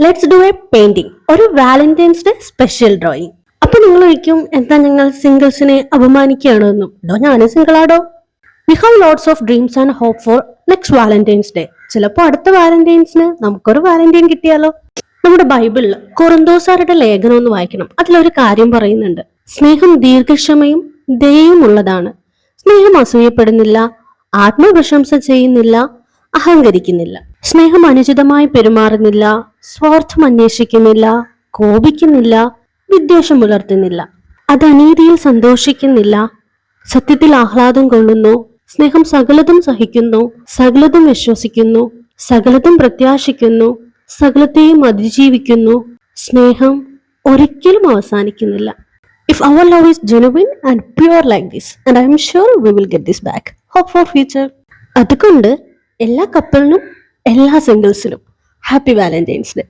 Let's do A painting, ഒരു Valentine's day special drawing. അപ്പൊ നിങ്ങൾ ഒരിക്കും എന്താ ഞങ്ങൾ സിംഗിൾസിനെ അപമാനിക്കുകയാണോ എന്നും? ഡോ ഞാനും സിംഗിളാടോ. We have lots of dreams and hope for next Valentine's day. ചിലപ്പോ അടുത്ത വാലന്റൈൻസിന് നമുക്കൊരു വാലന്റൈൻ കിട്ടിയാലോ. നമ്മുടെ ബൈബിളിൽ കൊറിന്തോസാരുടെ ലേഖനം ഒന്ന് വായിക്കണം. അതിലൊരു കാര്യം പറയുന്നുണ്ട്. സ്നേഹം ദീർഘക്ഷമയും ദയയും ഉള്ളതാണ്. സ്നേഹം അസൂയപ്പെടുന്നില്ല, ആത്മപ്രശംസ ചെയ്യുന്നില്ല, അഹങ്കരിക്കുന്നില്ല. സ്നേഹം അനുചിതമായി പെരുമാറുന്നില്ല, സ്വാർത്ഥം അന്വേഷിക്കുന്നില്ല, കോപിക്കുന്നില്ല, വിദ്വേഷം പുലർത്തുന്നില്ല. അത് അനീതിയിൽ സന്തോഷിക്കുന്നില്ല, സത്യത്തിൽ ആഹ്ലാദം കൊള്ളുന്നു. സ്നേഹം സകലതും സഹിക്കുന്നു, സകലതും വിശ്വസിക്കുന്നു, സകലതും പ്രത്യാശിക്കുന്നു, സകലത്തെയും അതിജീവിക്കുന്നു. സ്നേഹം ഒരിക്കലും അവസാനിക്കുന്നില്ല. If our love is genuine and pure like this, and I am sure we will get this back. Hope for future. അതുകൊണ്ട് എല്ലാ കപ്പിളിനും എല്ലാ സിംഗിൾസിനും ഹാപ്പി വാലന്റൈൻസ് ഡേ.